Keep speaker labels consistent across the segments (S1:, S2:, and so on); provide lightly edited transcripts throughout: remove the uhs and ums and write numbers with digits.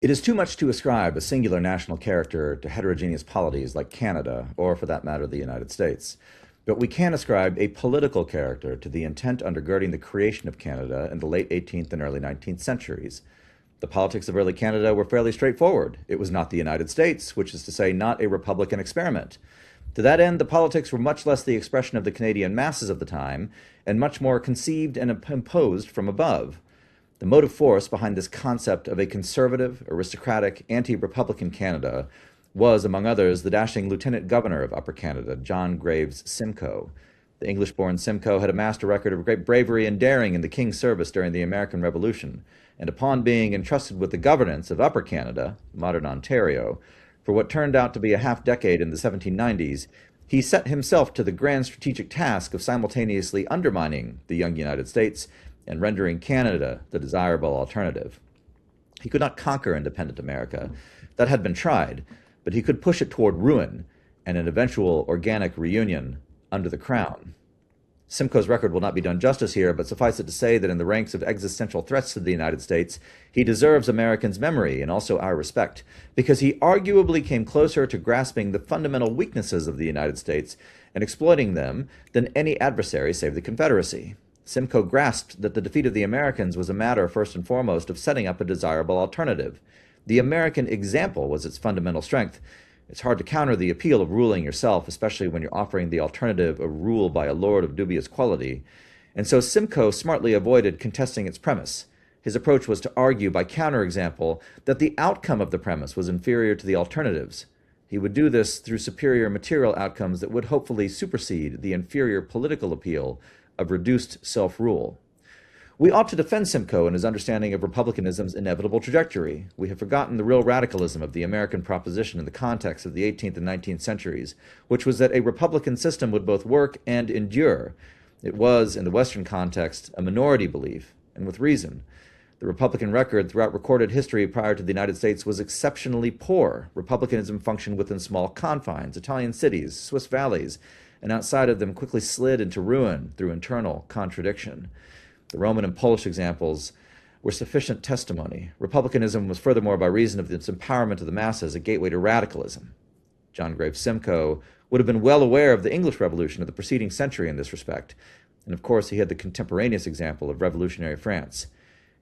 S1: It is too much to ascribe a singular national character to heterogeneous polities like Canada, or for that matter, the United States. But we can ascribe a political character to the intent undergirding the creation of Canada in the late 18th and early 19th centuries. The politics of early Canada were fairly straightforward. It was not the United States, which is to say, not a Republican experiment. To that end, the politics were much less the expression of the Canadian masses of the time, and much more conceived and imposed from above. The motive force behind this concept of a conservative, aristocratic, anti-republican Canada was, among others, the dashing lieutenant governor of Upper Canada, John Graves Simcoe. The English-born Simcoe had amassed a record of great bravery and daring in the King's service during the American Revolution, and upon being entrusted with the governance of Upper Canada, modern Ontario, for what turned out to be a half-decade in the 1790s, he set himself to the grand strategic task of simultaneously undermining the young United States and rendering Canada the desirable alternative. He could not conquer independent America. That had been tried, but he could push it toward ruin and an eventual organic reunion under the crown. Simcoe's record will not be done justice here, but suffice it to say that in the ranks of existential threats to the United States, he deserves Americans' memory and also our respect, because he arguably came closer to grasping the fundamental weaknesses of the United States and exploiting them than any adversary save the Confederacy. Simcoe grasped that the defeat of the Americans was a matter, first and foremost, of setting up a desirable alternative. The American example was its fundamental strength. It's hard to counter the appeal of ruling yourself, especially when you're offering the alternative of rule by a lord of dubious quality. And so Simcoe smartly avoided contesting its premise. His approach was to argue by counterexample that the outcome of the premise was inferior to the alternatives. He would do this through superior material outcomes that would hopefully supersede the inferior political appeal of reduced self-rule. We ought to defend Simcoe in his understanding of republicanism's inevitable trajectory. We have forgotten the real radicalism of the American proposition in the context of the 18th and 19th centuries, which was that a republican system would both work and endure. It was, in the Western context, a minority belief, and with reason. The Republican record throughout recorded history prior to the United States was exceptionally poor. Republicanism functioned within small confines, Italian cities, Swiss valleys, and outside of them quickly slid into ruin through internal contradiction. The Roman and Polish examples were sufficient testimony. Republicanism was furthermore, by reason of its empowerment of the masses, a gateway to radicalism. John Graves Simcoe would have been well aware of the English Revolution of the preceding century in this respect, and of course he had the contemporaneous example of revolutionary France.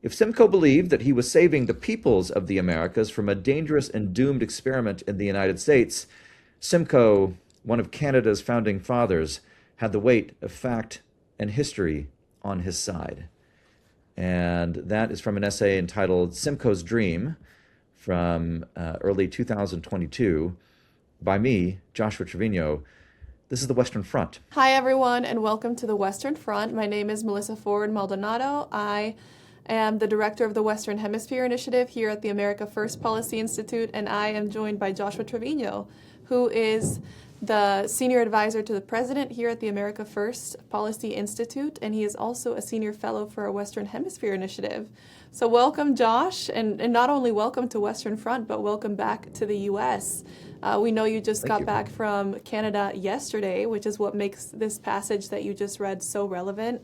S1: If Simcoe believed that he was saving the peoples of the Americas from a dangerous and doomed experiment in the United States, Simcoe, one of Canada's founding fathers, had the weight of fact and history on his side. And that is from an essay entitled Simcoe's Dream from early 2022 by me, Joshua Trevino. This is the Western Front.
S2: Hi, everyone, and welcome to the Western Front. My name is Melissa Ford Maldonado. I am the director of the Western Hemisphere Initiative here at the America First Policy Institute, and I am joined by Joshua Trevino, who is the senior advisor to the president here at the America First Policy Institute, and he is also a senior fellow for our Western Hemisphere Initiative. So welcome, Josh, and not only welcome to Western Front, but welcome back to the U.S. We know you just got back from Canada yesterday, which is what makes this passage that you just read so relevant.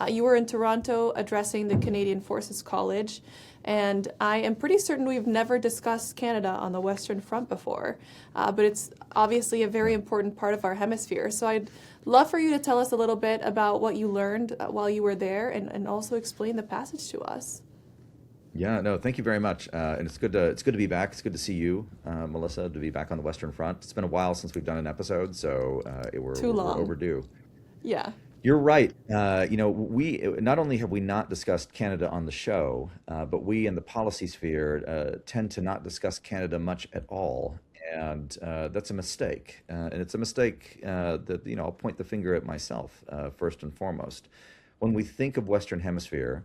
S2: You were in Toronto addressing the Canadian Forces College, and I am pretty certain we've never discussed Canada on the Western Front before, but it's obviously a very important part of our hemisphere. So I'd love for you to tell us a little bit about what you learned while you were there, and also explain the passage to us.
S1: Yeah, no, thank you very much. And it's good to be back. It's good to see you, Melissa, to be back on the Western Front. It's been a while since we've done an episode, so we're overdue.
S2: Yeah.
S1: You're right. We not only have we not discussed Canada on the show, but we in the policy sphere tend to not discuss Canada much at all, and that's a mistake. And it's a mistake that I'll point the finger at myself first and foremost. When we think of Western Hemisphere,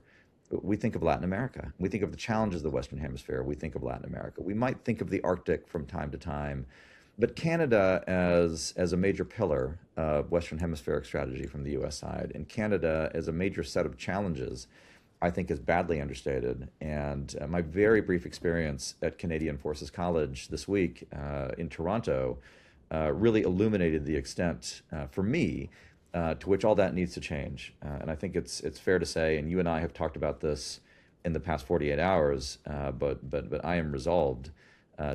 S1: we think of Latin America. We think of the challenges of the Western Hemisphere. We think of Latin America. We might think of the Arctic from time to time. But Canada as a major pillar of Western Hemispheric strategy from the U.S. side, and Canada as a major set of challenges, I think is badly understated. And my very brief experience at Canadian Forces College this week in Toronto really illuminated the extent, for me, to which all that needs to change. And I think it's fair to say, and you and I have talked about this in the past 48 hours, but I am resolved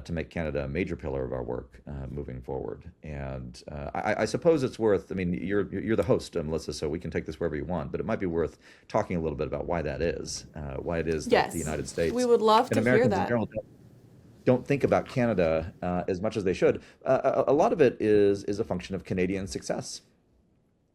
S1: to make Canada a major pillar of our work moving forward. And I suppose it's worth, I mean, you're the host, Melissa, so we can take this wherever you want, but it might be worth talking a little bit about why that is, why it is that the
S2: Yes,
S1: United
S2: we
S1: States
S2: would love
S1: and
S2: to hear
S1: Americans in
S2: that.
S1: general don't think about Canada as much as they should. A lot of it is a function of Canadian success.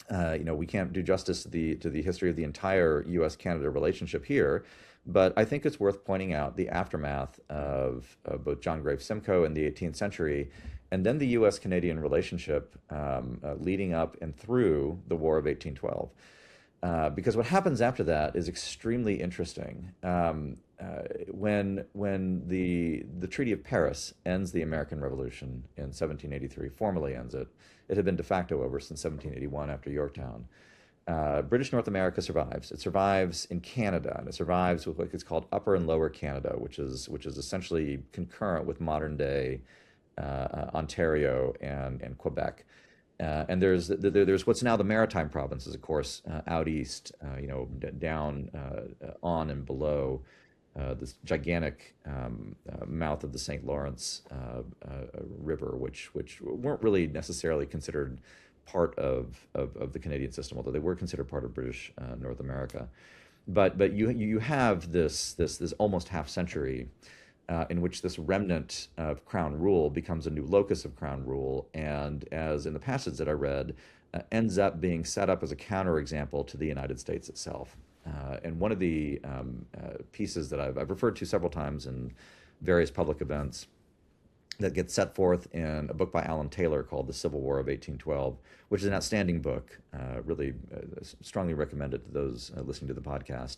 S1: We can't do justice to the history of the entire U.S.-Canada relationship here, but I think it's worth pointing out the aftermath of both John Graves Simcoe in the 18th century, and then the U.S.-Canadian relationship leading up and through the War of 1812. Because what happens after that is extremely interesting. When the Treaty of Paris ends the American Revolution in 1783, formally ends it. It had been de facto over since 1781 after Yorktown. British North America survives. It survives in Canada, and it survives with what is called Upper and Lower Canada, which is essentially concurrent with modern day Ontario and Quebec. And there's what's now the maritime provinces, of course, out east, down on and below this gigantic mouth of the St. Lawrence River, which weren't really necessarily considered part of the Canadian system, although they were considered part of British North America. But you have this almost half century in which this remnant of crown rule becomes a new locus of crown rule, and as in the passage that I read, ends up being set up as a counterexample to the United States itself. And one of the pieces that I've referred to several times in various public events that gets set forth in a book by Alan Taylor called The Civil War of 1812, which is an outstanding book, really strongly recommended to those listening to the podcast.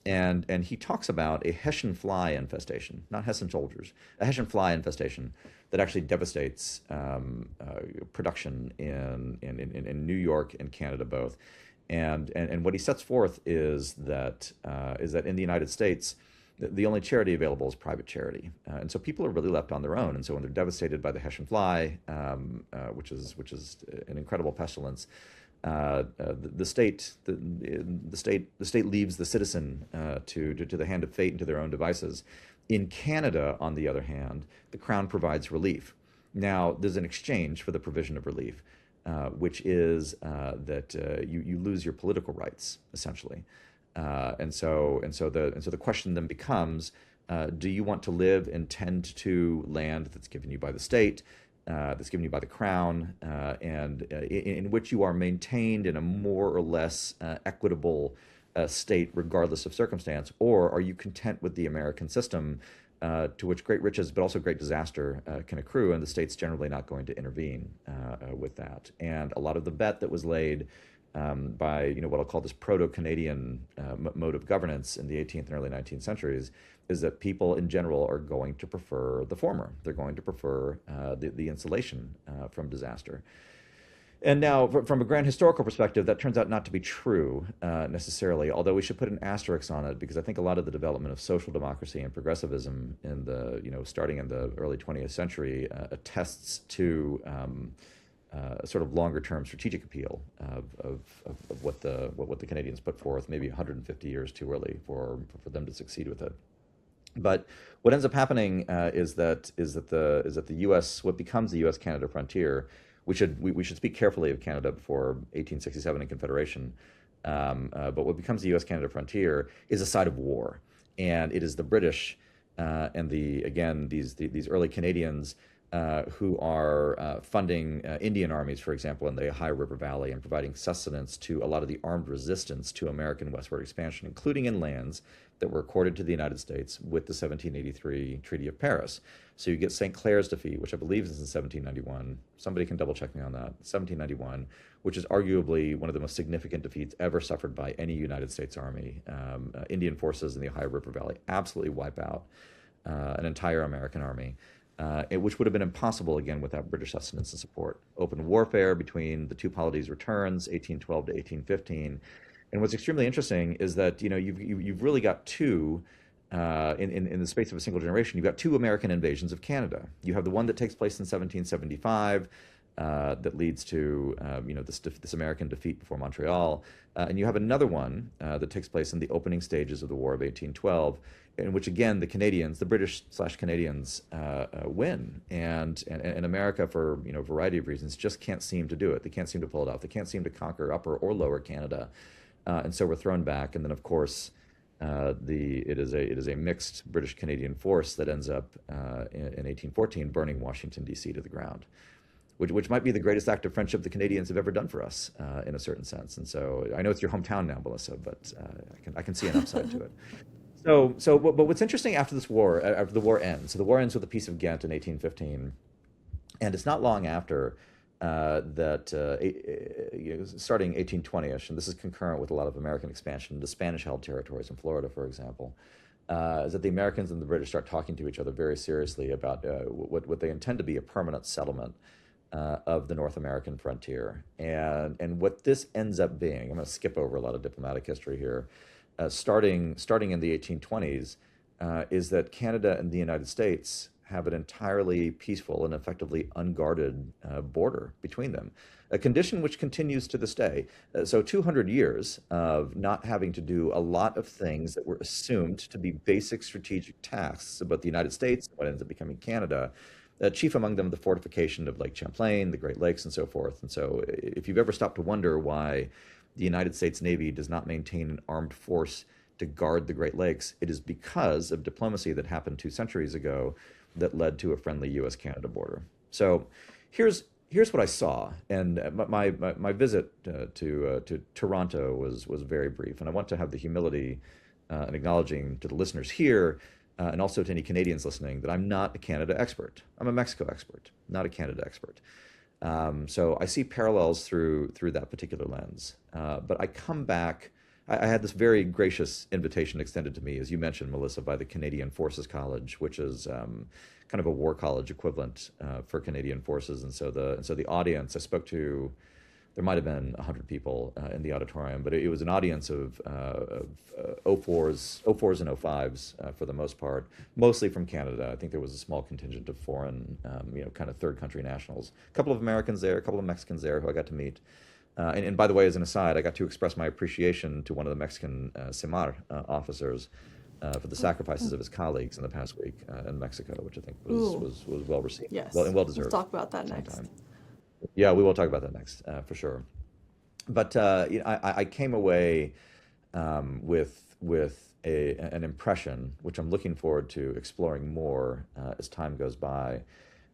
S1: And he talks about a Hessian fly infestation, not Hessian soldiers, a Hessian fly infestation that actually devastates production in New York and Canada both. And what he sets forth is that in the United States, the only charity available is private charity, and so people are really left on their own. And so when they're devastated by the Hessian fly, which is an incredible pestilence, the state leaves the citizen to the hand of fate and to their own devices. In Canada, on the other hand, the Crown provides relief. Now, there's an exchange for the provision of relief, which is that you lose your political rights essentially, and so the question then becomes: do you want to live and tend to land that's given you by the state, that's given you by the Crown, and in which you are maintained in a more or less equitable state regardless of circumstance, or are you content with the American system, to which great riches but also great disaster can accrue, and the state's generally not going to intervene with that. And a lot of the bet that was laid by what I'll call this proto-Canadian mode of governance in the 18th and early 19th centuries is that people in general are going to prefer the former. They're going to prefer the insulation from disaster. And now, from a grand historical perspective, that turns out not to be true necessarily, although we should put an asterisk on it, because I think a lot of the development of social democracy and progressivism in the, starting in the early 20th century attests to sort of longer-term strategic appeal of what the Canadians put forth, maybe 150 years too early for them to succeed with it. But what ends up happening is that the U.S. what becomes the U.S. Canada frontier. We should speak carefully of Canada before 1867 and Confederation. But what becomes the U.S. Canada frontier is a site of war, and it is the British and these early Canadians who are funding Indian armies, for example, in the Ohio River Valley, and providing sustenance to a lot of the armed resistance to American westward expansion, including in lands that were accorded to the United States with the 1783 Treaty of Paris. So you get St. Clair's defeat, which I believe is in 1791. Somebody can double check me on that. 1791, which is arguably one of the most significant defeats ever suffered by any United States Army. Indian forces in the Ohio River Valley absolutely wipe out an entire American army. Which would have been impossible, again, without British sustenance and support. Open warfare between the two polities returns, 1812 to 1815. And what's extremely interesting is that you've really got two, in the space of a single generation, you've got two American invasions of Canada. You have the one that takes place in 1775, that leads to this American defeat before Montreal, and you have another one that takes place in the opening stages of the War of 1812, in which again the British/Canadians win, and America, for a variety of reasons, just can't seem to do it. They can't seem to pull it off. They can't seem to conquer Upper or Lower Canada, and so we're thrown back. And then of course, it is a mixed British Canadian force that ends up in 1814 burning Washington D.C. to the ground, which might be the greatest act of friendship the Canadians have ever done for us, in a certain sense. And so I know it's your hometown now, Melissa, but I can see an upside to it. But what's interesting after the war ends, so the war ends with the Peace of Ghent in 1815, and it's not long after starting 1820-ish, and this is concurrent with a lot of American expansion into Spanish-held territories in Florida, for example, is that the Americans and the British start talking to each other very seriously about what they intend to be a permanent settlement of the North American frontier. And what this ends up being, I'm going to skip over a lot of diplomatic history here, starting in the 1820s, is that Canada and the United States have an entirely peaceful and effectively unguarded border between them, a condition which continues to this day. So 200 years of not having to do a lot of things that were assumed to be basic strategic tasks about the United States, what ends up becoming Canada, chief among them the fortification of Lake Champlain, the Great Lakes, and so forth. And so if you've ever stopped to wonder why the United States Navy does not maintain an armed force to guard the Great Lakes, it is because of diplomacy that happened 2 centuries ago that led to a friendly U.S. Canada border. So here's what I saw, and my visit to Toronto was very brief, and I want to have the humility and acknowledging to the listeners here, and also to any Canadians listening, that I'm not a Canada expert. I'm a Mexico expert, not a Canada expert. So I see parallels through that particular lens. But I come back. I had this very gracious invitation extended to me, as you mentioned, Melissa, by the Canadian Forces College, which is kind of a war college equivalent for Canadian forces. And so the audience I spoke to, there might have been 100 people in the auditorium, but it was an audience of O4s and O5s for the most part, mostly from Canada. I think there was a small contingent of foreign, kind of third country nationals. A couple of Americans there, a couple of Mexicans there who I got to meet. And by the way, as an aside, I got to express my appreciation to one of the Mexican CEMAR officers for the sacrifices of his colleagues in the past week in Mexico, which I think was well received.
S2: Yes.
S1: And well deserved.
S2: We'll talk about that next.
S1: Yeah, we will talk about that next, for sure. But I came away with an impression, which I'm looking forward to exploring more as time goes by,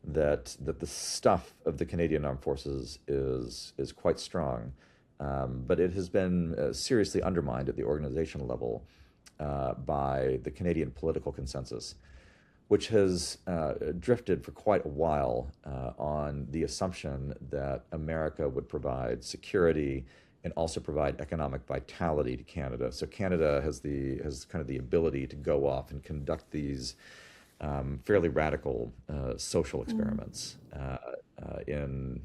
S1: that the stuff of the Canadian Armed Forces is quite strong, but it has been seriously undermined at the organizational level by the Canadian political consensus, which has drifted for quite a while on the assumption that America would provide security and also provide economic vitality to Canada. So Canada has kind of the ability to go off and conduct these fairly radical social experiments in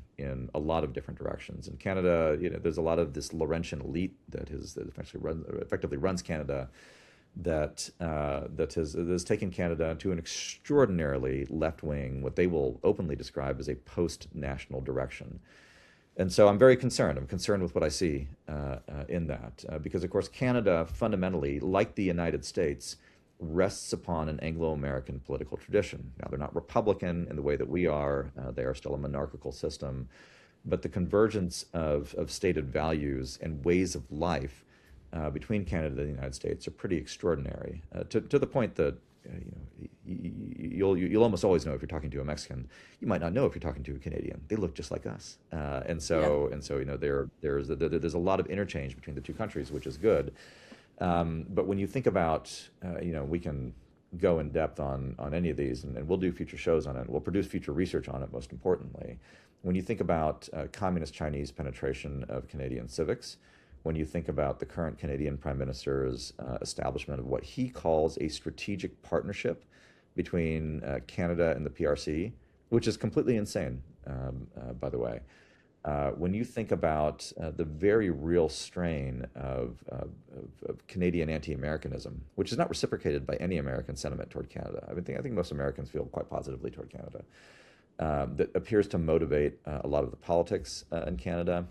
S1: a lot of different directions. In Canada, there's a lot of this Laurentian elite that effectively runs Canada, that has taken Canada to an extraordinarily left-wing, what they will openly describe as a post-national direction. And so I'm very concerned. I'm concerned with what I see in that, because of course Canada fundamentally, like the United States, rests upon an Anglo-American political tradition. Now, they're not Republican in the way that we are. They are still a monarchical system. But the convergence of stated values and ways of life between Canada and the United States are pretty extraordinary, to the point that you'll almost always know if you're talking to a Mexican. You might not know if you're talking to a Canadian. They look just like us, and so there's a lot of interchange between the two countries, which is good. But when you think about, we can go in depth on any of these, and we'll do future shows on it. We'll produce future research on it, most importantly. When you think about communist Chinese penetration of Canadian civics, when you think about the current Canadian Prime Minister's establishment of what he calls a strategic partnership between Canada and the PRC, which is completely insane, by the way. When you think about the very real strain of Canadian anti-Americanism, which is not reciprocated by any American sentiment toward Canada. I think most Americans feel quite positively toward Canada. that appears to motivate a lot of the politics in Canada.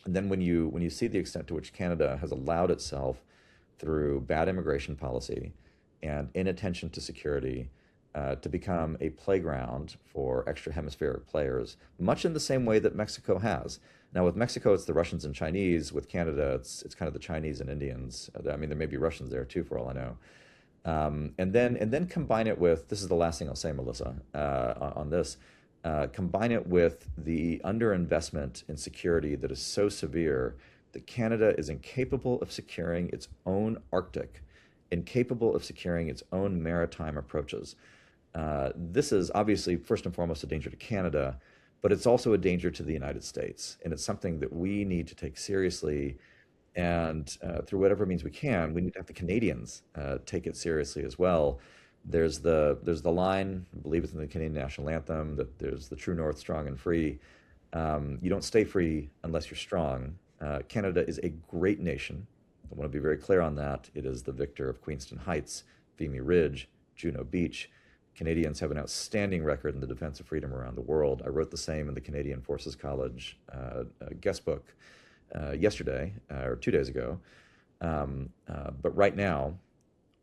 S1: And then when you see the extent to which Canada has allowed itself through bad immigration policy and inattention to security to become a playground for extra hemispheric players, much in the same way that Mexico has. Now, with Mexico, it's the Russians and Chinese. With Canada, it's kind of the Chinese and Indians. I mean, there may be Russians there too, for all I know. And then combine it with, this is the last thing I'll say, Melissa, on this. Combine it with the underinvestment in security that is so severe that Canada is incapable of securing its own Arctic, incapable of securing its own maritime approaches. This is obviously first and foremost a danger to Canada, but it's also a danger to the United States. And it's something that we need to take seriously. And through whatever means we can, we need to have the Canadians take it seriously as well. There's the line, I believe it's in the Canadian national anthem, that there's the true north, strong and free. You don't stay free unless you're strong. Canada is a great nation. I want to be very clear on that. It is the victor of Queenston Heights, Vimy Ridge, Juno Beach. Canadians have an outstanding record in the defense of freedom around the world. I wrote the same in the Canadian Forces College guest book yesterday or 2 days ago. But right now,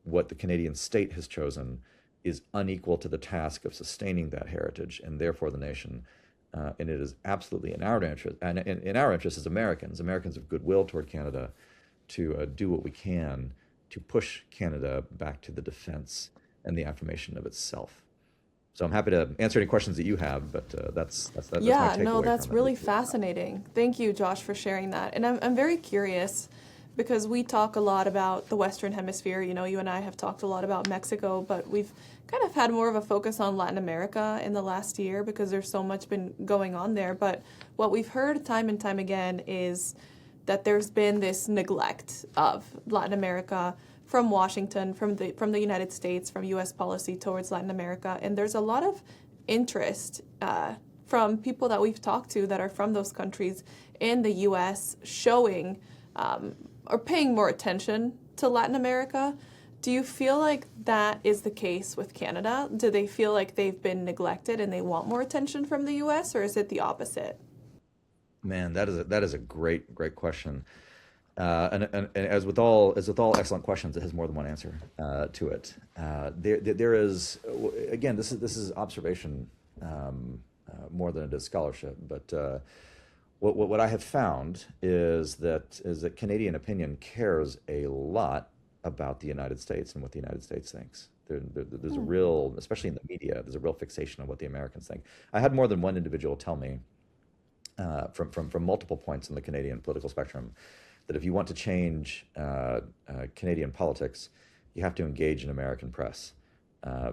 S1: what the Canadian state has chosen is unequal to the task of sustaining that heritage and therefore the nation. And it is absolutely in our interest, and in our interest as Americans of goodwill toward Canada, to do what we can to push Canada back to the defense and the affirmation of itself. So I'm happy to answer any questions that you have, but that's my
S2: Yeah, no,
S1: takeaway
S2: that's
S1: from
S2: really
S1: it.
S2: fascinating. Thank you, Josh, for sharing that. And I'm very curious because we talk a lot about the Western Hemisphere. You know, you and I have talked a lot about Mexico, but we've kind of had more of a focus on Latin America in the last year because there's so much been going on there. But what we've heard time and time again is that there's been this neglect of Latin America from Washington, from the United States, from U.S. policy towards Latin America. And there's a lot of interest from people that we've talked to that are from those countries in the U.S. showing or paying more attention to Latin America. Do you feel like that is the case with Canada? Do they feel like they've been neglected and they want more attention from the U.S., or is it the opposite?
S1: Man, that is a great question. And as with all excellent questions, it has more than one answer to it. There is, again, this is observation more than it is scholarship. But what I have found is that Canadian opinion cares a lot about the United States and what the United States thinks. There's a real, especially in the media, there's a real fixation on what the Americans think. I had more than one individual tell me from multiple points in the Canadian political spectrum that if you want to change Canadian politics, you have to engage in American press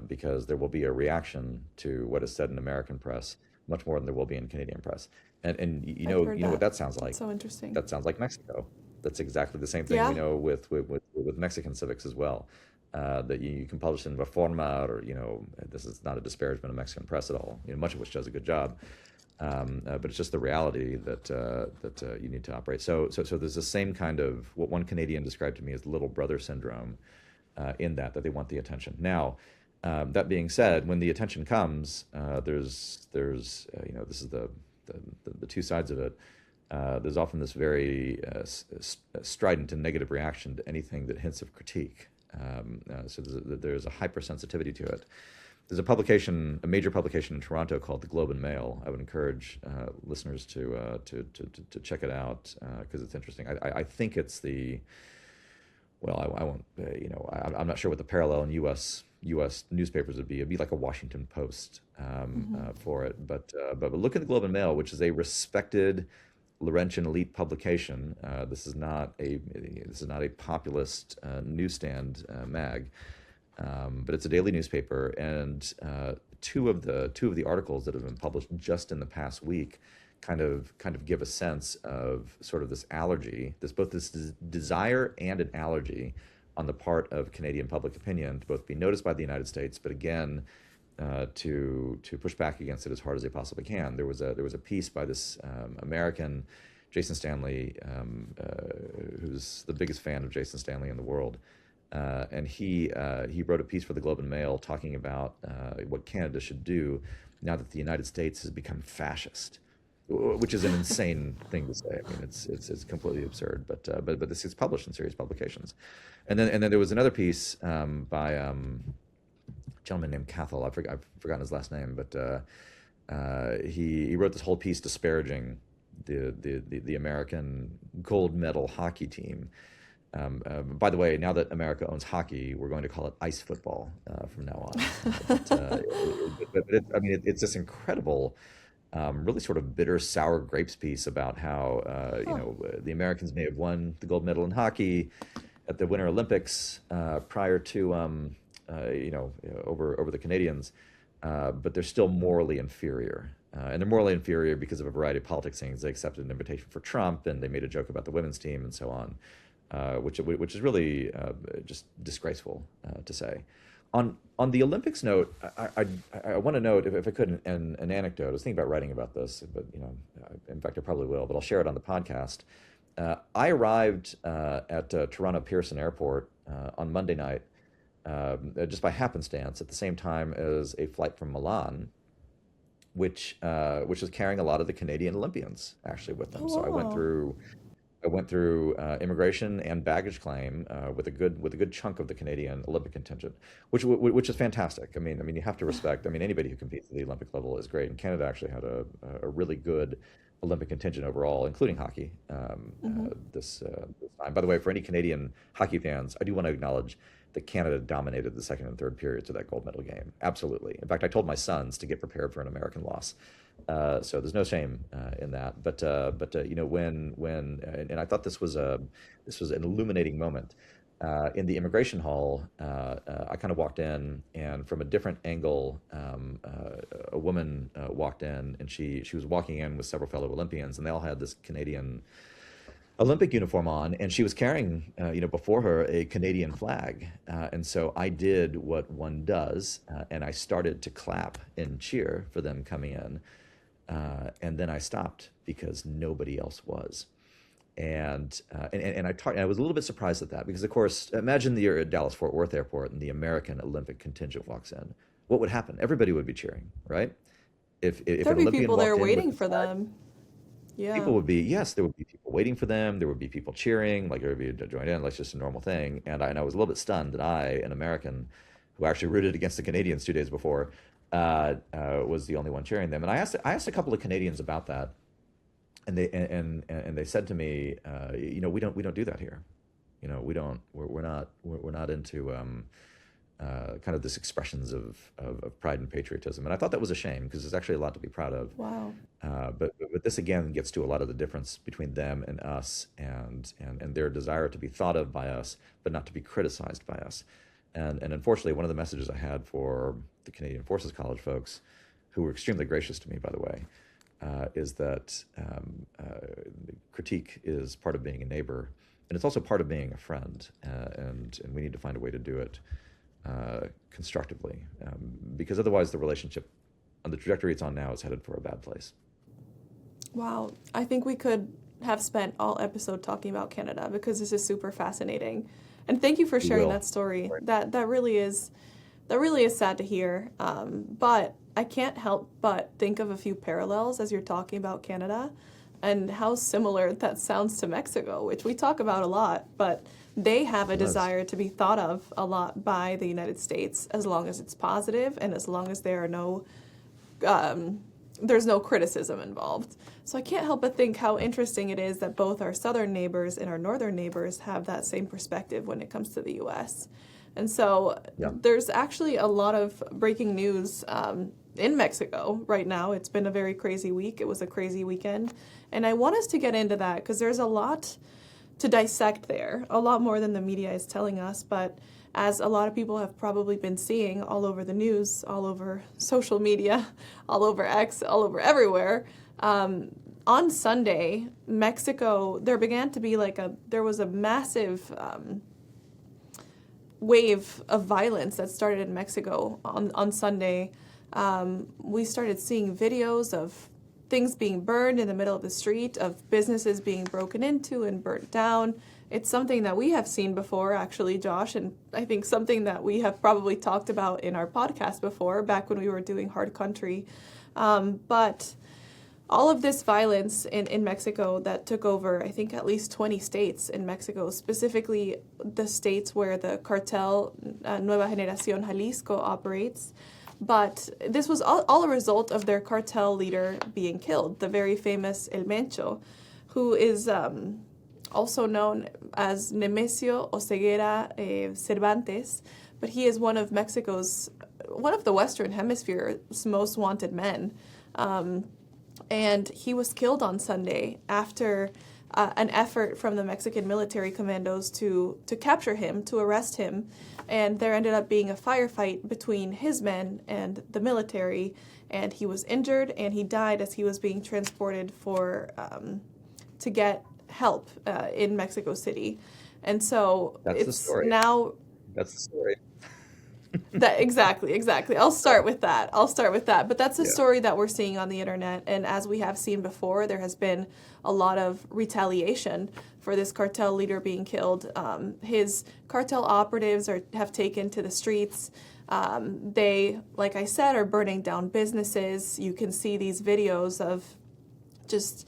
S1: because there will be a reaction to what is said in American press much more than there will be in Canadian press. And you
S2: I've
S1: know
S2: heard
S1: what
S2: that.
S1: that sounds
S2: That's
S1: like.
S2: so interesting.
S1: That sounds like Mexico. That's exactly the same thing we
S2: Yeah.
S1: know with Mexican civics as well. That you can publish in Reforma, or this is not a disparagement of Mexican press at all. Much of which does a good job. But it's just the reality that you need to operate. So there's the same kind of what one Canadian described to me as little brother syndrome, in that they want the attention. Now, that being said, when the attention comes, there's this is the two sides of it. There's often this very strident and negative reaction to anything that hints of critique. So there's a hypersensitivity to it. There's a major publication in Toronto called the Globe and Mail. I would encourage listeners to check it out because it's interesting. I think it's I won't. I'm not sure what the parallel in U.S. newspapers would be. It'd be like a Washington Post for it. But look at the Globe and Mail, which is a respected Laurentian elite publication. This is not a populist newsstand mag. But it's a daily newspaper, and two of the articles that have been published just in the past week kind of give a sense of sort of this allergy, this desire and an allergy on the part of Canadian public opinion to both be noticed by the United States, but again to push back against it as hard as they possibly can. There was a piece by this American, Jason Stanley, who's the biggest fan of Jason Stanley in the world. and he wrote a piece for the Globe and Mail talking about what Canada should do now that the United States has become fascist, which is an insane thing to say. I mean, it's completely absurd. But this is published in serious publications, and then there was another piece by a gentleman named Cathal. I've forgotten his last name, but he wrote this whole piece disparaging the American gold medal hockey team. By the way, now that America owns hockey, we're going to call it ice football from now on. It's this incredible, really sort of bitter, sour grapes piece about how the Americans may have won the gold medal in hockey at the Winter Olympics prior to over the Canadians, but they're still morally inferior. And they're morally inferior because of a variety of politics things. They accepted an invitation for Trump, and they made a joke about the women's team and so on. Which is really just disgraceful to say. On the Olympics note, I want to note, if I could, an anecdote. I was thinking about writing about this, but in fact, I probably will. But I'll share it on the podcast. I arrived at Toronto Pearson Airport on Monday night, just by happenstance, at the same time as a flight from Milan, which was carrying a lot of the Canadian Olympians actually with them.
S2: Oh,
S1: So
S2: wow.
S1: I went through immigration and baggage claim with a good chunk of the Canadian Olympic contingent, which is fantastic. I mean, you have to respect. I mean, anybody who competes at the Olympic level is great. And Canada actually had a really good Olympic contingent overall, including hockey this time. By the way, for any Canadian hockey fans, I do want to acknowledge that Canada dominated the second and third periods of that gold medal game. Absolutely. In fact, I told my sons to get prepared for an American loss. So there's no shame in that. But when I thought this was an illuminating moment in the immigration hall. I kind of walked in, and from a different angle, a woman walked in, and she was walking in with several fellow Olympians, and they all had this Canadian Olympic uniform on, and she was carrying, before her a Canadian flag. And so I did what one does, and I started to clap and cheer for them coming in. And then I stopped because nobody else was. And I was a little bit surprised at that because, of course, imagine you're at Dallas Fort Worth Airport and the American Olympic contingent walks in. What would happen? Everybody would be cheering, right? If
S2: There'd
S1: an
S2: be
S1: Olympian
S2: people there
S1: walked in with
S2: waiting
S1: the
S2: for
S1: flag,
S2: them. Yeah.
S1: people would be, yes, there would be people waiting for them. There would be people cheering, like everybody would join in, like it's just a normal thing. And I was a little bit stunned that I, an American who actually rooted against the Canadians 2 days before, was the only one cheering them. And I asked a couple of Canadians about that, and they said to me, we don't do that here. We're not into kind of this expressions of pride and patriotism. And I thought that was a shame because there's actually a lot to be proud of.
S2: Wow.
S1: But this again gets to a lot of the difference between them and us, and their desire to be thought of by us, but not to be criticized by us. And unfortunately, one of the messages I had for the Canadian Forces College folks, who were extremely gracious to me, by the way, is that critique is part of being a neighbor, and it's also part of being a friend, and we need to find a way to do it constructively, because otherwise the relationship on the trajectory it's on now is headed for a bad place.
S2: Wow. I think we could have spent all episode talking about Canada because this is super fascinating. And thank you for
S1: We
S2: sharing
S1: will.
S2: that story. That really is sad to hear. But I can't help but think of a few parallels as you're talking about Canada and how similar that sounds to Mexico, which we talk about a lot, but they have a
S1: It does.
S2: desire to be thought of a lot by the United States as long as it's positive and as long as there are there's no criticism involved. So I can't help but think how interesting it is that both our southern neighbors and our northern neighbors have that same perspective when it comes to the U.S. And so
S1: Yeah.
S2: there's actually a lot of breaking news in Mexico right now. It's been a very crazy week. It was a crazy weekend. And I want us to get into that because there's a lot to dissect there, a lot more than the media is telling us. But as a lot of people have probably been seeing all over the news, all over social media, all over X, all over everywhere, on Sunday, Mexico, there began to be there was a massive wave of violence that started in Mexico on Sunday. We started seeing videos of things being burned in the middle of the street, of businesses being broken into and burnt down. It's something that we have seen before, actually, Josh, and I think something that we have probably talked about in our podcast before, back when we were doing Hard Country. But all of this violence in Mexico that took over, I think, at least 20 states in Mexico, specifically the states where the cartel Nueva Generación Jalisco operates. But this was all a result of their cartel leader being killed, the very famous El Mencho, who is also known as Nemesio Oseguera Cervantes, but he is one of the Western Hemisphere's most wanted men. And he was killed on Sunday after an effort from the Mexican military commandos to capture him, to arrest him. And there ended up being a firefight between his men and the military, and he was injured, and he died as he was being transported to get help in Mexico City. And so
S1: That's the story.
S2: Now...
S1: That's the story.
S2: Exactly. I'll start with that. But that's a story that we're seeing on the internet. And as we have seen before, there has been a lot of retaliation for this cartel leader being killed. His cartel operatives have taken to the streets. They, like I said, are burning down businesses. You can see these videos of just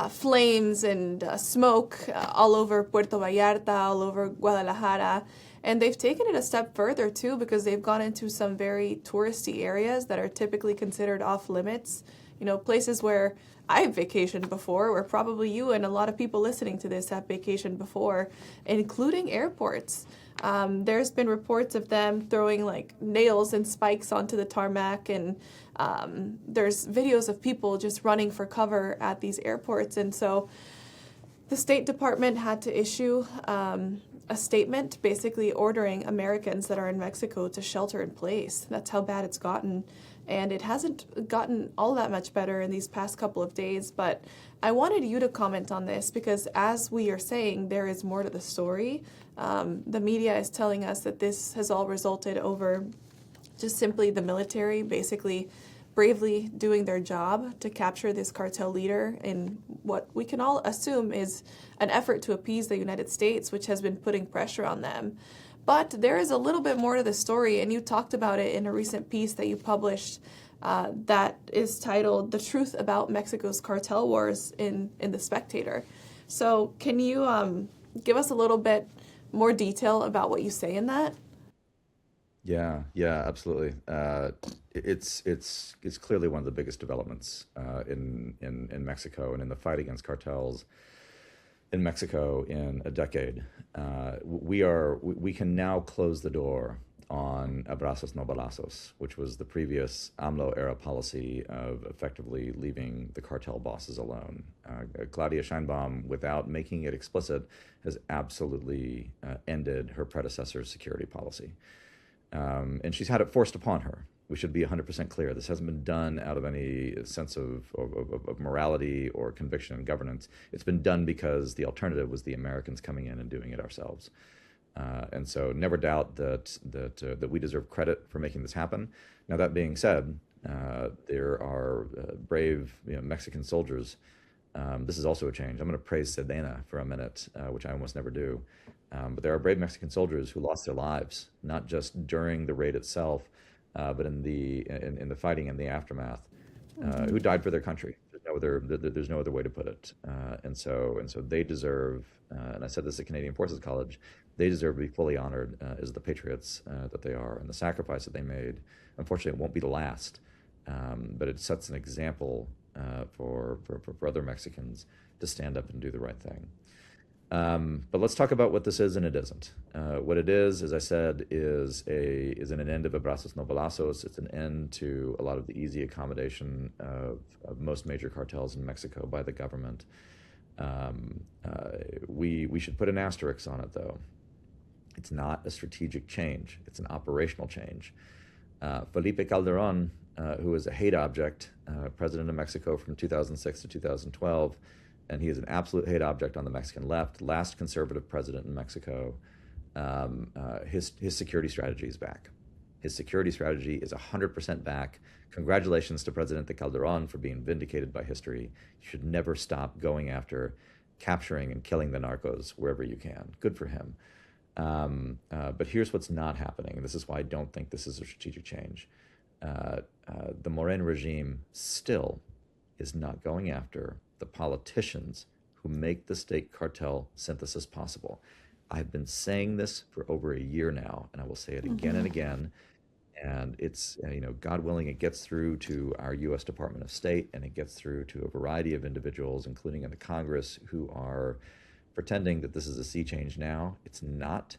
S2: flames and smoke all over Puerto Vallarta, all over Guadalajara. And they've taken it a step further, too, because they've gone into some very touristy areas that are typically considered off limits. You know, places where I've vacationed before, where probably you and a lot of people listening to this have vacationed before, including airports. There's been reports of them throwing, like, nails and spikes onto the tarmac, and there's videos of people just running for cover at these airports. And so the State Department had to issue a statement basically ordering Americans that are in Mexico to shelter in place. That's how bad it's gotten. And it hasn't gotten all that much better in these past couple of days. But I wanted you to comment on this because, as we are saying, there is more to the story. The media is telling us that this has all resulted over just simply the military basically bravely doing their job to capture this cartel leader in what we can all assume is an effort to appease the United States, which has been putting pressure on them. But there is a little bit more to the story, and you talked about it in a recent piece that you published that is titled "The Truth About Mexico's Cartel Wars" in The Spectator. So can you give us a little bit more detail about what you say in that?
S1: Yeah, absolutely. It's clearly one of the biggest developments in Mexico and in the fight against cartels in Mexico in a decade. We can now close the door on abrazos no balazos, which was the previous AMLO era policy of effectively leaving the cartel bosses alone. Claudia Sheinbaum, without making it explicit, has absolutely ended her predecessor's security policy. And she's had it forced upon her. We should be 100% clear. This hasn't been done out of any sense of morality or conviction and governance. It's been done because the alternative was the Americans coming in and doing it ourselves. And so never doubt that we deserve credit for making this happen. Now, that being said, there are brave Mexican soldiers. This is also a change. I'm going to praise Sedena for a minute, which I almost never do. But there are brave Mexican soldiers who lost their lives, not just during the raid itself, but in the fighting and the aftermath, who died for their country. There's no other way to put it. And so they deserve, and I said this at Canadian Forces College, they deserve to be fully honored as the patriots that they are. And the sacrifice that they made, unfortunately, it won't be the last, but it sets an example for other Mexicans to stand up and do the right thing. But let's talk about what this is and it isn't. What it is, as I said, is an end of abrazos no balazos. It's an end to a lot of the easy accommodation of most major cartels in Mexico by the government. We should put an asterisk on it, though. It's not a strategic change. It's an operational change. Felipe Calderon, who was a hate object, president of Mexico from 2006 to 2012, and he is an absolute hate object on the Mexican left, last conservative president in Mexico. His security strategy is back. His security strategy is 100% back. Congratulations to President Calderon for being vindicated by history. You should never stop going after capturing and killing the narcos wherever you can. Good for him. But here's what's not happening, and this is why I don't think this is a strategic change. The Moreno regime still is not going after the politicians who make the state cartel synthesis possible. I've been saying this for over a year now, and I will say it again and again. And it's, God willing, it gets through to our U.S. Department of State, and it gets through to a variety of individuals, including in the Congress, who are pretending that this is a sea change now. It's not.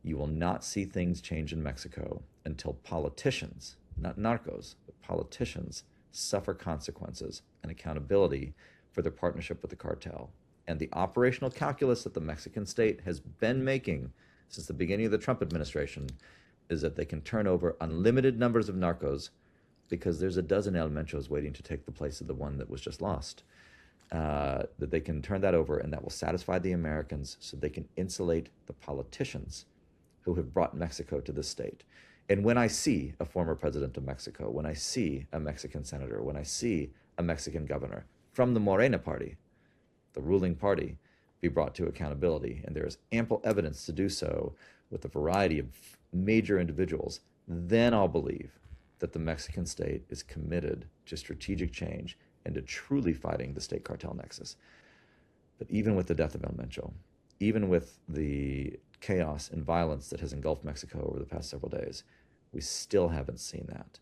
S1: You will not see things change in Mexico until politicians, not narcos, but politicians, suffer consequences and accountability for their partnership with the cartel. And the operational calculus that the Mexican state has been making since the beginning of the Trump administration is that they can turn over unlimited numbers of narcos because there's a dozen El Menchos waiting to take the place of the one that was just lost. That they can turn that over, and that will satisfy the Americans so they can insulate the politicians who have brought Mexico to this state. And when I see a former president of Mexico, when I see a Mexican senator, when I see a Mexican governor from the Morena party, the ruling party, be brought to accountability, and there is ample evidence to do so with a variety of major individuals, then I'll believe that the Mexican state is committed to strategic change and to truly fighting the state cartel nexus. But even with the death of El Mencho, even with the chaos and violence that has engulfed Mexico over the past several days, we still haven't seen that.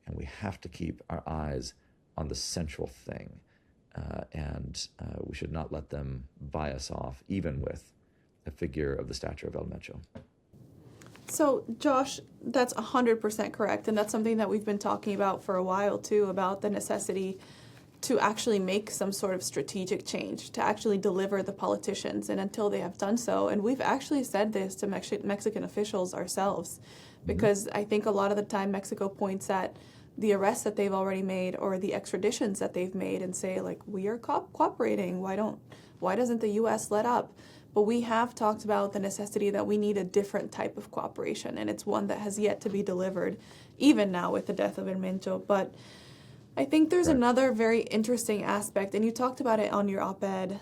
S1: And we have to keep our eyes on the central thing. And we should not let them buy us off, even with a figure of the stature of El Mencho.
S2: So, Josh, that's 100% correct. And that's something that we've been talking about for a while, too, about the necessity to actually make some sort of strategic change, to actually deliver the politicians. And until they have done so, and we've actually said this to Mexican officials ourselves, because I think a lot of the time Mexico points at the arrests that they've already made or the extraditions that they've made and say, like, we are cooperating. Why doesn't the U.S. let up? But we have talked about the necessity that we need a different type of cooperation, and it's one that has yet to be delivered, even now with the death of El Mencho. But I think there's another very interesting aspect, and you talked about it on your op-ed,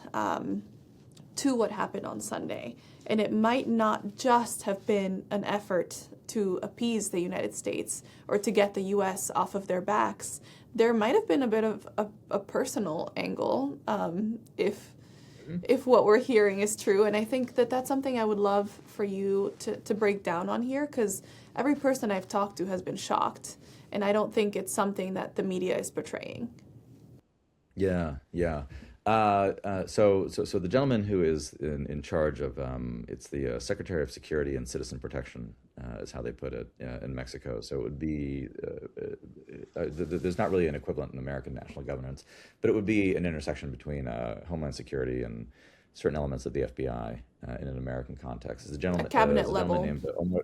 S2: to what happened on Sunday. And it might not just have been an effort to appease the United States or to get the U.S. off of their backs. There might have been a bit of a personal angle, if what we're hearing is true. And I think that that's something I would love for you to break down on here, because every person I've talked to has been shocked. And I don't think it's something that the media is portraying.
S1: Yeah. So the gentleman who is in charge of it's the Secretary of Security and Citizen Protection is how they put it in Mexico. So it would be there's not really an equivalent in American national governance, but it would be an intersection between Homeland Security and certain elements of the FBI in an American context. It's a gentleman,
S2: cabinet level.
S1: Named Omar,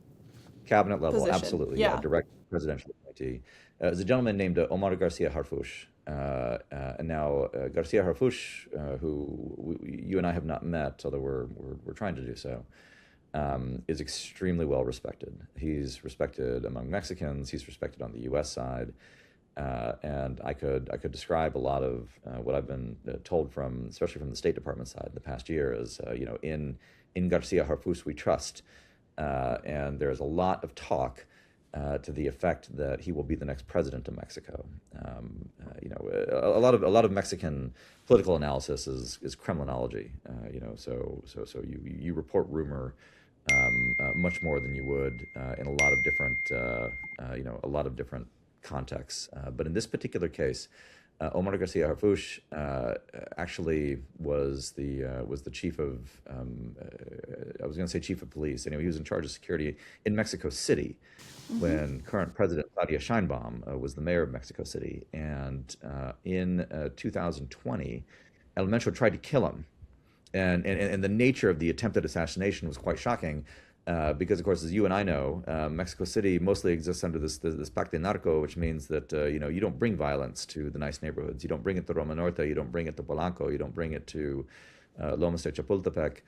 S1: cabinet level,
S2: Position.
S1: absolutely,
S2: Yeah.
S1: direct presidential appointee. There's a gentleman named Omar García Harfuch. And now García Harfuch, who you and I have not met, although we're trying to do so, is extremely well respected. He's respected among Mexicans. He's respected on the U.S. side, and I could describe a lot of what I've been told from, especially from the State Department side, in the past year as in García Harfuch we trust, and there's a lot of talk to the effect that he will be the next president of Mexico. A lot of Mexican political analysis is Kremlinology. So you report rumor much more than you would in a lot of different contexts. But in this particular case, Omar García Harfuch actually was the chief of I was going to say chief of police. Anyway, he was in charge of security in Mexico City when current President Claudia Sheinbaum was the mayor of Mexico City. And in 2020, El Mencho tried to kill him, and the nature of the attempted assassination was quite shocking. Because, of course, as you and I know, Mexico City mostly exists under this Pacto de Narco, which means that you don't bring violence to the nice neighborhoods. You don't bring it to Roma Norte. You don't bring it to Polanco. You don't bring it to Lomas de Chapultepec,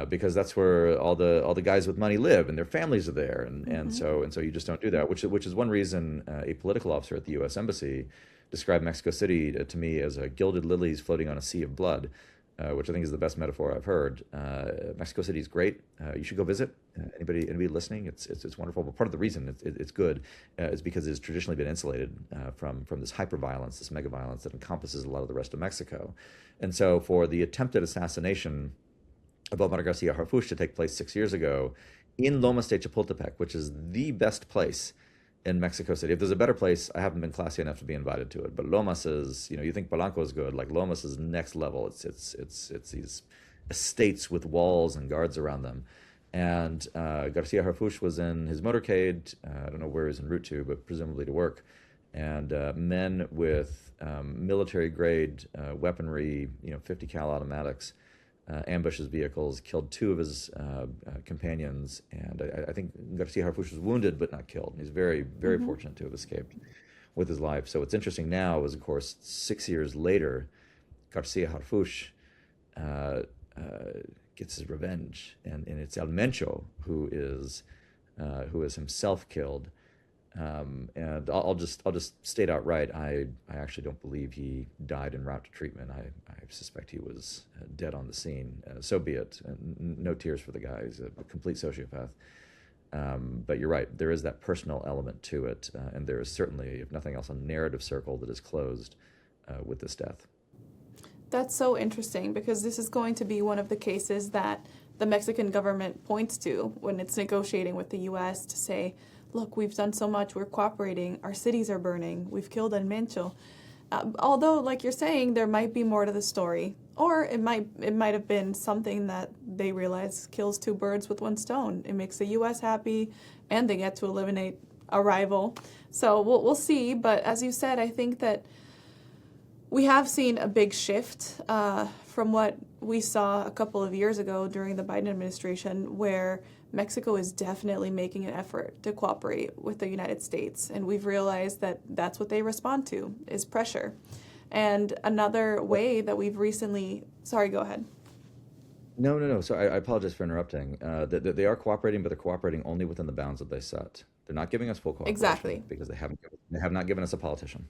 S1: because that's where all the guys with money live and their families are there, and so you just don't do that. Which is one reason a political officer at the U.S. Embassy described Mexico City to me as a gilded lilies floating on a sea of blood. which I think is the best metaphor I've heard. Mexico City is great. You should go visit. Anybody listening, it's wonderful. But part of the reason it's good is because it's traditionally been insulated from this hyper violence, this mega violence that encompasses a lot of the rest of Mexico. And so for the attempted assassination of Omar García Harfuch to take place 6 years ago in Lomas de Chapultepec, which is the best place in Mexico City. If there's a better place, I haven't been classy enough to be invited to it. But Lomas is, you think Polanco is good, like Lomas is next level. It's these estates with walls and guards around them. And Garcia Harfuch was in his motorcade. I don't know where he's en route to, but presumably to work. And men with military grade weaponry, 50 cal automatics, ambushed his vehicles, killed two of his companions, and I think Garcia Harfuch was wounded but not killed. He's very, very fortunate to have escaped with his life. So what's interesting now is, of course, 6 years later, Garcia Harfuch gets his revenge, and it's El Mencho who is himself killed. And I'll just state outright, I actually don't believe he died en route to treatment. I suspect he was dead on the scene. So be it. No tears for the guy. He's a complete sociopath. But you're right. There is that personal element to it, and there is certainly, if nothing else, a narrative circle that is closed with this death.
S2: That's so interesting, because this is going to be one of the cases that the Mexican government points to when it's negotiating with the U.S. to say, look, we've done so much, we're cooperating, our cities are burning, we've killed El Mencho. Although, like you're saying, there might be more to the story. Or it might have been something that they realize kills two birds with one stone. It makes the U.S. happy, and they get to eliminate a rival. So we'll see, but as you said, I think that we have seen a big shift from what we saw a couple of years ago during the Biden administration, where Mexico is definitely making an effort to cooperate with the United States. And we've realized that that's what they respond to, is pressure. And another way that we've recently... Sorry, go ahead.
S1: No. So I apologize for interrupting. They are cooperating, but they're cooperating only within the bounds that they set. They're not giving us full cooperation.
S2: Exactly.
S1: Because they have not given us a politician.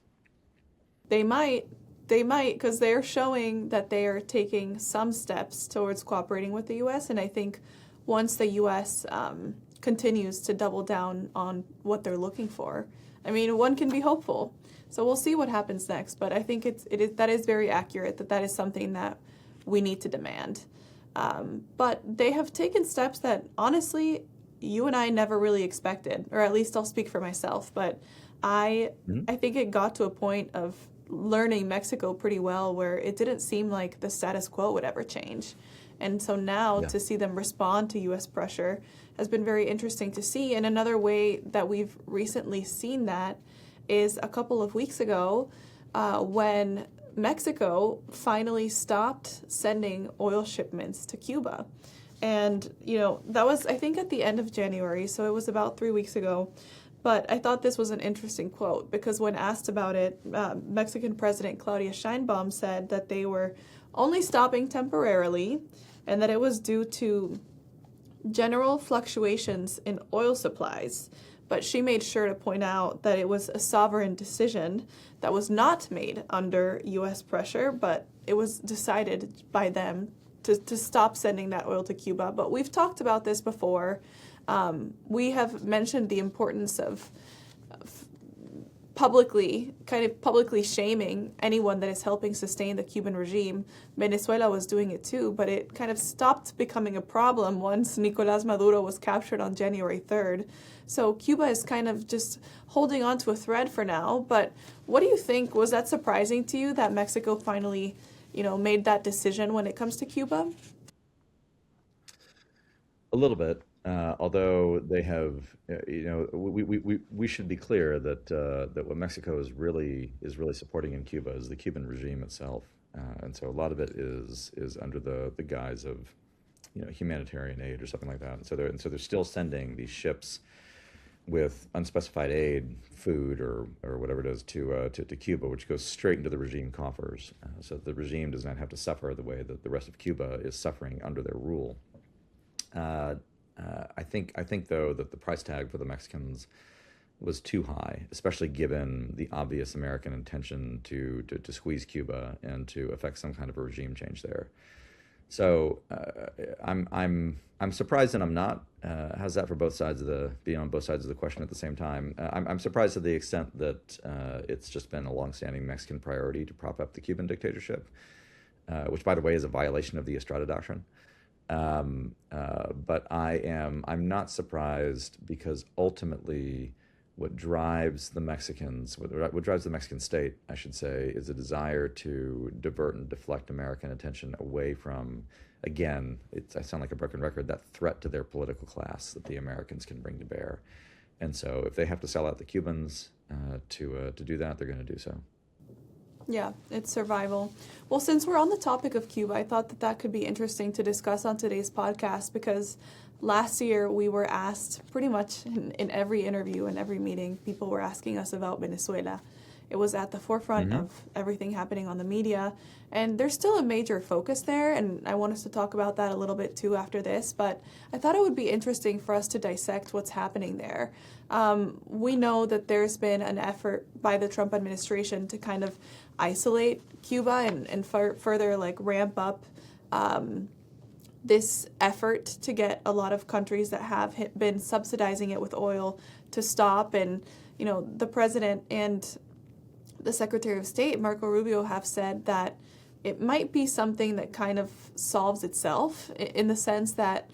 S2: They might, because they're showing that they are taking some steps towards cooperating with the U.S. And I think once the U.S. Continues to double down on what they're looking for, I mean, one can be hopeful. So we'll see what happens next. But I think that is very accurate, that is something that we need to demand. But they have taken steps that, honestly, you and I never really expected, or at least I'll speak for myself. But I think it got to a point of learning Mexico pretty well where it didn't seem like the status quo would ever change. And so now to see them respond to U.S. pressure has been very interesting to see. And another way that we've recently seen that is a couple of weeks ago when Mexico finally stopped sending oil shipments to Cuba. And, that was, I think, at the end of January, so it was about 3 weeks ago. But I thought this was an interesting quote, because when asked about it, Mexican President Claudia Sheinbaum said that they were only stopping temporarily and that it was due to general fluctuations in oil supplies. But she made sure to point out that it was a sovereign decision that was not made under U.S. pressure, but it was decided by them to stop sending that oil to Cuba. But we've talked about this before. We have mentioned the importance of publicly shaming anyone that is helping sustain the Cuban regime. Venezuela was doing it too, but it kind of stopped becoming a problem once Nicolás Maduro was captured on January 3rd. So Cuba is kind of just holding on to a thread for now. But what do you think? Was that surprising to you that Mexico finally, made that decision when it comes to Cuba?
S1: A little bit. Although they have, we should be clear that what Mexico is really supporting in Cuba is the Cuban regime itself, and so a lot of it is under the guise of, humanitarian aid or something like that. And so they're still sending these ships with unspecified aid, food or whatever it is to Cuba, which goes straight into the regime coffers. So the regime does not have to suffer the way that the rest of Cuba is suffering under their rule. I think though that the price tag for the Mexicans was too high, especially given the obvious American intention to squeeze Cuba and to effect some kind of a regime change there. So I'm surprised, and I'm not. How's that for both sides of the being on both sides of the question at the same time? I'm surprised to the extent that it's just been a longstanding Mexican priority to prop up the Cuban dictatorship, which, by the way, is a violation of the Estrada Doctrine. But I'm not surprised, because ultimately what drives the Mexicans, what drives the Mexican state, I should say, is a desire to divert and deflect American attention away from, again, I sound like a broken record, that threat to their political class that the Americans can bring to bear. And so if they have to sell out the Cubans to do that, they're going to do so.
S2: Yeah, it's survival. Well, since we're on the topic of Cuba, I thought that could be interesting to discuss on today's podcast, because last year we were asked pretty much in every interview and every meeting, people were asking us about Venezuela. It was at the forefront of everything happening on the media, and there's still a major focus there, and I want us to talk about that a little bit too after this, but I thought it would be interesting for us to dissect what's happening there. We know that there's been an effort by the Trump administration to kind of isolate Cuba and further like ramp up this effort to get a lot of countries that have been subsidizing it with oil to stop. And, you know, the president and the Secretary of State, Marco Rubio, have said that it might be something that kind of solves itself, in the sense that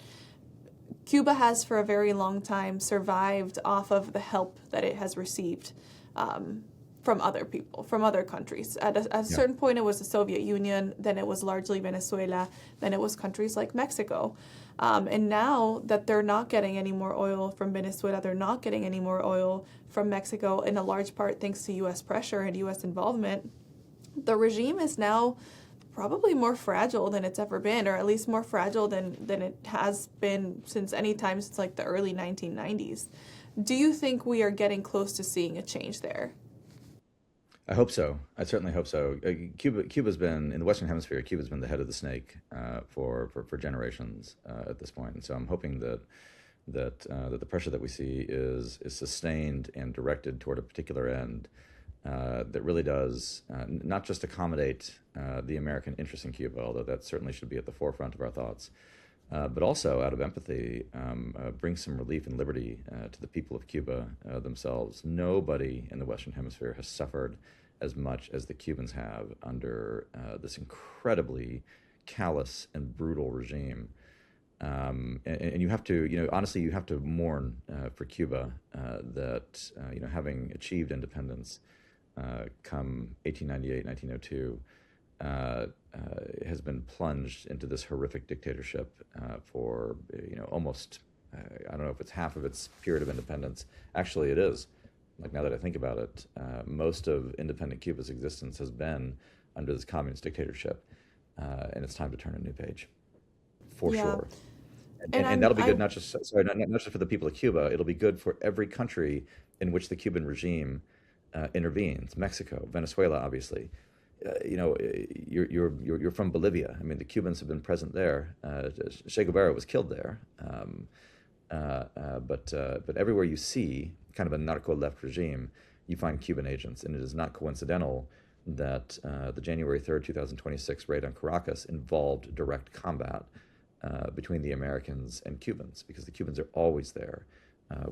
S2: Cuba has for a very long time survived off of the help that it has received from other people, from other countries. At a certain point, it was the Soviet Union, then it was largely Venezuela, then it was countries like Mexico. And now that they're not getting any more oil from Venezuela, they're not getting any more oil from Mexico, in a large part thanks to U.S. pressure and U.S. involvement, the regime is now probably more fragile than it's ever been, or at least more fragile than it has been since any time since like the early 1990s. Do you think we are getting close to seeing a change there?
S1: I hope so. I certainly hope so. Cuba's been, in the Western Hemisphere, Cuba's been the head of the snake for generations at this point. And so I'm hoping that the pressure that we see is sustained and directed toward a particular end that really does not just accommodate the American interest in Cuba, although that certainly should be at the forefront of our thoughts, but also, out of empathy, bring some relief and liberty to the people of Cuba themselves. Nobody in the Western Hemisphere has suffered as much as the Cubans have under this incredibly callous and brutal regime. And you have to, honestly, you have to mourn for Cuba that, having achieved independence come 1898, 1902, has been plunged into this horrific dictatorship for almost I don't know if it's half of its period of independence. Actually, it is. Like, now that I think about it, most of independent Cuba's existence has been under this communist dictatorship, and it's time to turn a new page, for sure. And that'll be good not just for the people of Cuba. It'll be good for every country in which the Cuban regime intervenes. Mexico, Venezuela, obviously. You're from Bolivia. I mean, the Cubans have been present there. Che Guevara was killed there. But everywhere you see kind of a narco-left regime, you find Cuban agents, and it is not coincidental that the January 3rd, 2026 raid on Caracas involved direct combat between the Americans and Cubans, because the Cubans are always there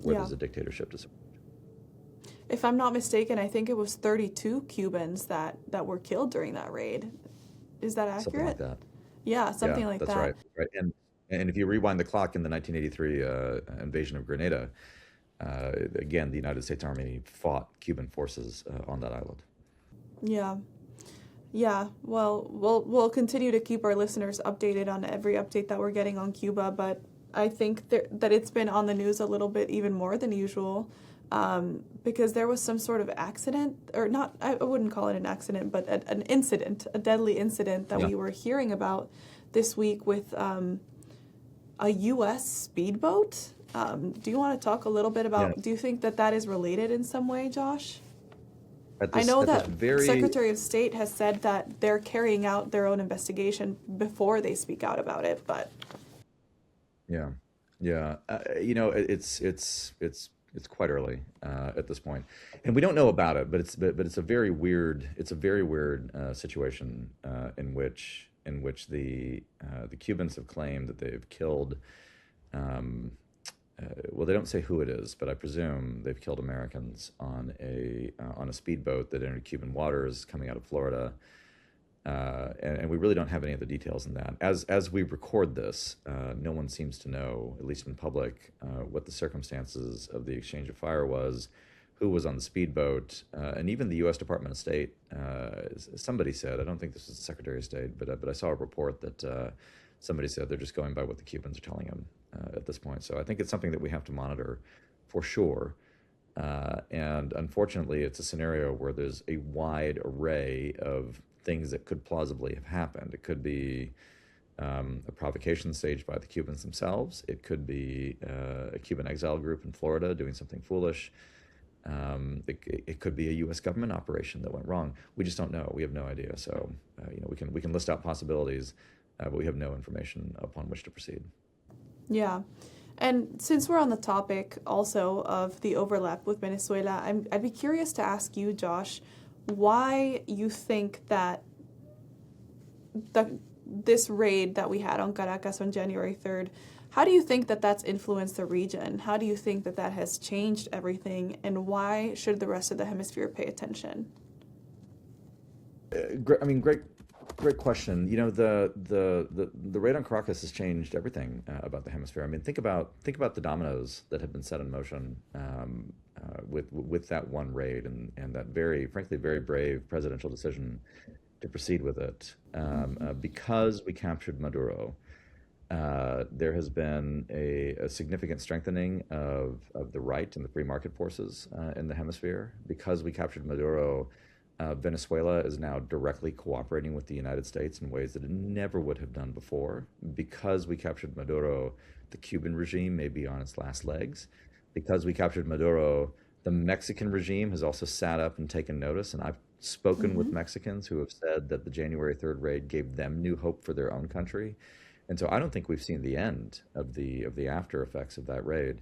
S1: where there's a dictatorship to support.
S2: If I'm not mistaken, I think it was 32 Cubans that were killed during that raid. Is that accurate?
S1: Something like that.
S2: Yeah, something like that.
S1: That's right. And if you rewind the clock in the 1983 invasion of Grenada, again, the United States Army fought Cuban forces on that island.
S2: Yeah. Well, we'll continue to keep our listeners updated on every update that we're getting on Cuba, but I think that it's been on the news a little bit even more than usual. Because there was some sort of accident, or not, I wouldn't call it an accident, but an incident, a deadly incident that we were hearing about this week with a U.S. speedboat. Do you want to talk a little bit about, do you think that is related in some way, Josh? I know that Secretary of State has said that they're carrying out their own investigation before they speak out about it, but...
S1: It's It's quite early at this point, and we don't know about it. But it's a very weird situation in which the Cubans have claimed that they've killed. Um, well, they don't say who it is, but I presume they've killed Americans on a speedboat that entered Cuban waters coming out of Florida. And we really don't have any of the details in that. As we record this, no one seems to know, at least in public, what the circumstances of the exchange of fire was, who was on the speedboat, and even the U.S. Department of State. Somebody said, I don't think this was the Secretary of State, but I saw a report that somebody said they're just going by what the Cubans are telling them at this point. So I think it's something that we have to monitor for sure. And unfortunately, it's a scenario where there's a wide array of things that could plausibly have happened. It could be a provocation staged by the Cubans themselves. It could be a Cuban exile group in Florida doing something foolish. It could be a U.S. government operation that went wrong. We just don't know. We have no idea. So we can list out possibilities, but we have no information upon which to proceed.
S2: Yeah. And since we're on the topic also of the overlap with Venezuela, I'd be curious to ask you, Josh, why you think that this raid that we had on Caracas on January 3rd, how do you think that that's influenced the region? How do you think that that has changed everything? And why should the rest of the hemisphere pay attention?
S1: Great question. The raid on Caracas has changed everything about the hemisphere. I mean, think about the dominoes that have been set in motion with that one raid and that frankly, very brave presidential decision to proceed with it. Because we captured Maduro, there has been a significant strengthening of the right and the free market forces in the hemisphere. Because we captured Maduro, Venezuela is now directly cooperating with the United States in ways that it never would have done before. Because we captured Maduro, the Cuban regime may be on its last legs. Because we captured Maduro, the Mexican regime has also sat up and taken notice. And I've spoken with Mexicans who have said that the January 3rd raid gave them new hope for their own country. And so I don't think we've seen the end of the after effects of that raid.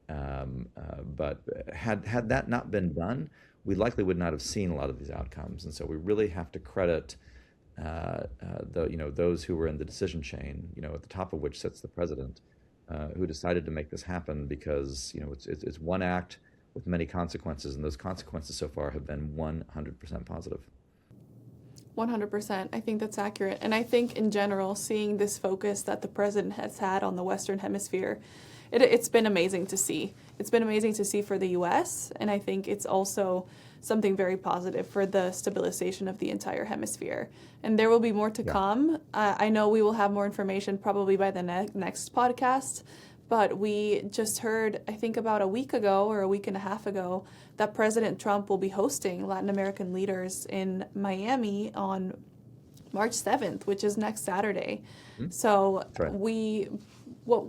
S1: But had that not been done, we likely would not have seen a lot of these outcomes. And so we really have to credit those who were in the decision chain, at the top of which sits the president, who decided to make this happen because it's one act with many consequences, and those consequences so far have been 100% positive.
S2: 100%. I think that's accurate. And I think in general, seeing this focus that the president has had on the Western Hemisphere, it's been amazing to see. It's been amazing to see for the U.S., and I think it's also something very positive for the stabilization of the entire hemisphere. And there will be more to come. I know we will have more information probably by the next podcast, but we just heard, I think about a week ago or a week and a half ago, that President Trump will be hosting Latin American leaders in Miami on March 7th, which is next Saturday. So
S1: right.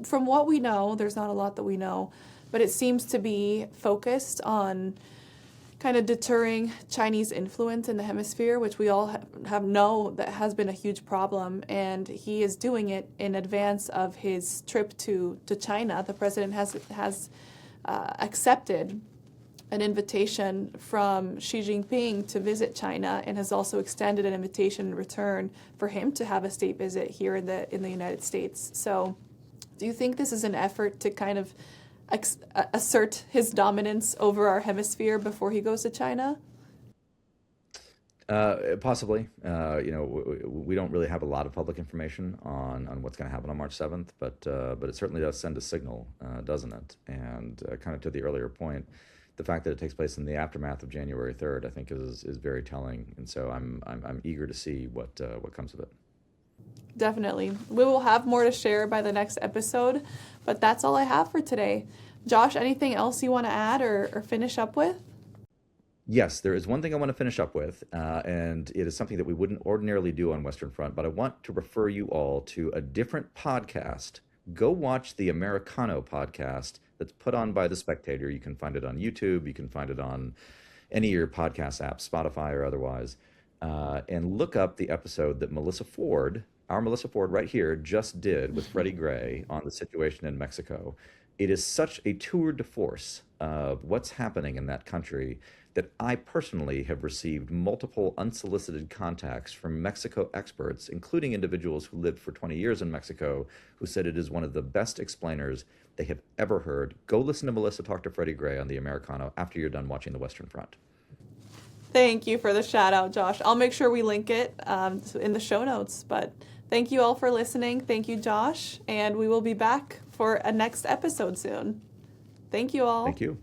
S2: From what we know, there's not a lot that we know, but it seems to be focused on kind of deterring Chinese influence in the hemisphere, which we all know that has been a huge problem, and he is doing it in advance of his trip to China. The president has accepted an invitation from Xi Jinping to visit China, and has also extended an invitation in return for him to have a state visit here in the United States. So, do you think this is an effort to kind of assert his dominance over our hemisphere before he goes to China?
S1: Possibly. We don't really have a lot of public information on what's going to happen on March 7th, but it certainly does send a signal, doesn't it? And kind of to the earlier point, the fact that it takes place in the aftermath of January 3rd, I think, is very telling. And so I'm eager to see what comes of it.
S2: Definitely. We will have more to share by the next episode, but that's all I have for today. Josh, anything else you want to add or finish up with?
S1: Yes, there is one thing I want to finish up with, and it is something that we wouldn't ordinarily do on Western Front, but I want to refer you all to a different podcast. Go watch the Americano podcast that's put on by The Spectator. You can find it on YouTube. You can find it on any of your podcast apps, Spotify or otherwise, and look up the episode that our Melissa Ford right here, just did with Freddie Gray on the situation in Mexico. It is such a tour de force of what's happening in that country that I personally have received multiple unsolicited contacts from Mexico experts, including individuals who lived for 20 years in Mexico, who said it is one of the best explainers they have ever heard. Go listen to Melissa talk to Freddie Gray on the Americano after you're done watching the Western Front.
S2: Thank you for the shout out, Josh. I'll make sure we link it in the show notes. But thank you all for listening. Thank you, Josh. And we will be back for a next episode soon. Thank you all.
S1: Thank you.